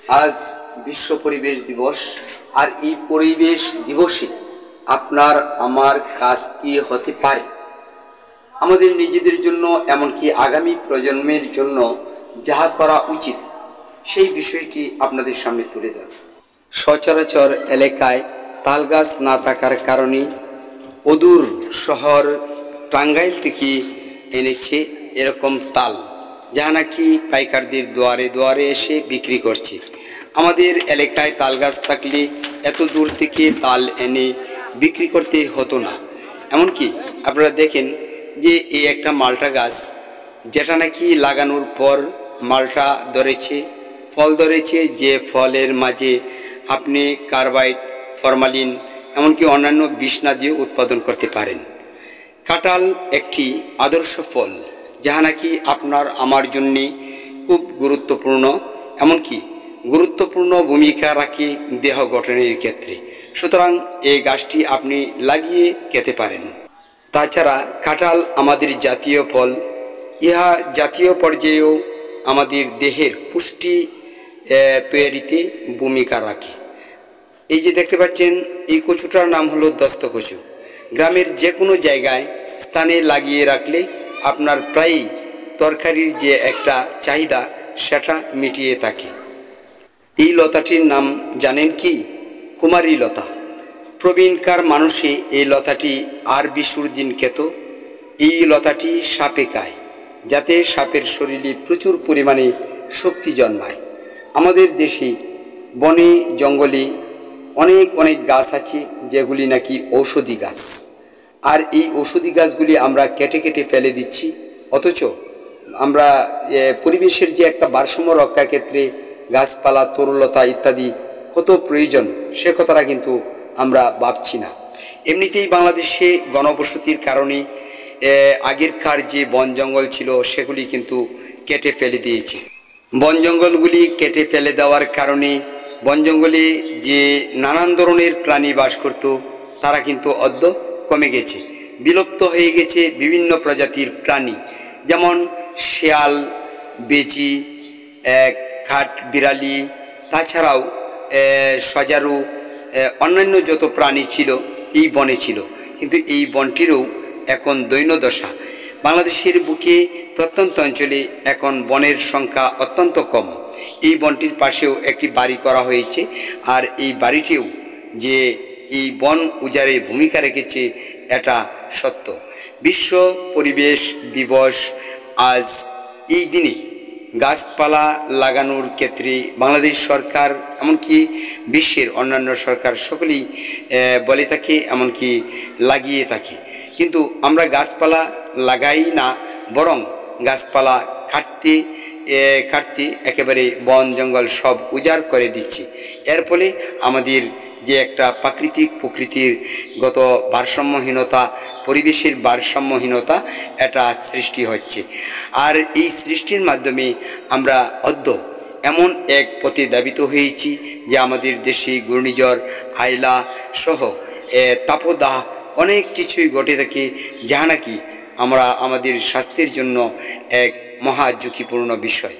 আজ বিশ্ব পরিবেশ দিবস। আর এই পরিবেশ দিবসে আপনার আমার কাজ কি হতে পারে, আমাদের নিজেদের জন্য এমনকি আগামী প্রজন্মের জন্য যাহা করা উচিত সেই বিষয়টি আপনাদের সামনে তুলে ধর। সচরাচর এলাকায় তাল গাছ না থাকার কারণে অদূর শহর টাঙ্গাইল থেকে এনেছে এরকম তাল, যা নাকি পাইকারদের দুয়ারে দুয়ারে এসে বিক্রি করছে। আমাদের এলাকায় তাল গাছ থাকলে এত দূর থেকে তাল এনে বিক্রি করতে হতো না। এমনকি আপনারা দেখেন যে এই একটা মালটা গাছ, যেটা নাকি লাগানোর পর মালটা ধরেছে, ফল ধরেছে, যে ফলের মাঝে আপনি কার্বাইড, ফরমালিন এমনকি অন্যান্য বিষ না দিয়ে উৎপাদন করতে পারেন। কাঁঠাল একটি আদর্শ ফল, যাহা নাকি আপনার আমার জন্যে খুব গুরুত্বপূর্ণ, এমনকি গুরুত্বপূর্ণ ভূমিকা রাখে দেহ গঠনের ক্ষেত্রে। সুতরাং এই গাছটি আপনি লাগিয়ে খেতে পারেন। তাছাড়া কাঁঠাল আমাদের জাতীয় ফল, ইহা জাতীয় পর্যায়েও আমাদের দেহের পুষ্টি তৈরিতে ভূমিকা রাখে। এই যে দেখতে পাচ্ছেন, এই কচুটার নাম হলো দস্ত কচু। গ্রামের যে কোনো জায়গায় স্থানে লাগিয়ে রাখলে আপনার প্রায়ই তরকারির যে একটা চাহিদা সেটা মিটিয়ে থাকে। এই লতাটির নাম জানেন কি? কুমারী লতা। প্রবীণকার মানুষে এই লতাটি আর বিশুর দিন খেত। এই লতাটি সাপে খায়, যাতে সাপের শরীরে প্রচুর পরিমাণে শক্তি জন্মায়। আমাদের দেশে বনে জঙ্গলে অনেক অনেক গাছ আছে যেগুলি নাকি ঔষধি গাছ, আর এই ঔষধি গাছগুলি আমরা কেটে কেটে ফেলে দিচ্ছি। অথচ আমরা পরিবেশের যে একটা ভারসাম্য রক্ষার ক্ষেত্রে গাছপালা, তরুলতা ইত্যাদি কত প্রয়োজন, সে কথাটা কিন্তু আমরা ভাবছি না। এমনিতেই বাংলাদেশে গণবসতির কারণে আগেরকার যে বন জঙ্গল ছিল সেগুলি কিন্তু কেটে ফেলে দিয়েছে। বন জঙ্গলগুলি কেটে ফেলে দেওয়ার কারণে বন জঙ্গলে যে নানান ধরনের প্রাণী বাস করত তারা কিন্তু অদ্য কমে গেছে, বিলুপ্ত হয়ে গেছে বিভিন্ন প্রজাতির প্রাণী, যেমন শেয়াল, বেজি, কাঠ বিড়ালি, তাছাড়াও সজারু, অন্যান্য যত প্রাণী ছিল এই বনে ছিল। কিন্তু এই বনটিরও এখন দৈন্যদশা। বাংলাদেশের বুকে প্রত্যন্ত অঞ্চলে এখন বনের সংখ্যা অত্যন্ত কম। এই বনটির পাশেও একটি বাড়ি করা হয়েছে, আর এই বাড়িটিও যে এই বন উজাড়ে ভূমিকা রেখেছে এটা সত্য। বিশ্ব পরিবেশ দিবস আজ এই দিনে গাছপালা লাগানোর ক্ষেত্রে বাংলাদেশ সরকার এমনকি বিশ্বের অন্যান্য সরকার সকলেই বলে থাকে, এমনকি লাগিয়ে থাকে। কিন্তু আমরা গাছপালা লাগাই না, বরং গাছপালা কাটতে একেবারে বন জঙ্গল সব উজাড় করে দিচ্ছি। এর ফলে আমাদের যে একটা প্রকৃতির গত ভারসাম্যহীনতা, পরিবেশের ভারসাম্যহীনতা এটা সৃষ্টি হচ্ছে। আর এই সৃষ্টির মাধ্যমে আমরা অদ্য এমন এক পথে ধাবিত হয়েছি যে আমাদের দেশে ঘূর্ণিঝড়, আইলা সহ তাপদাহ অনেক কিছুই ঘটে থাকে, যা নাকি আমরা আমাদের স্বাস্থ্যের জন্য এক মহা ঝুঁকিপূর্ণ বিষয়।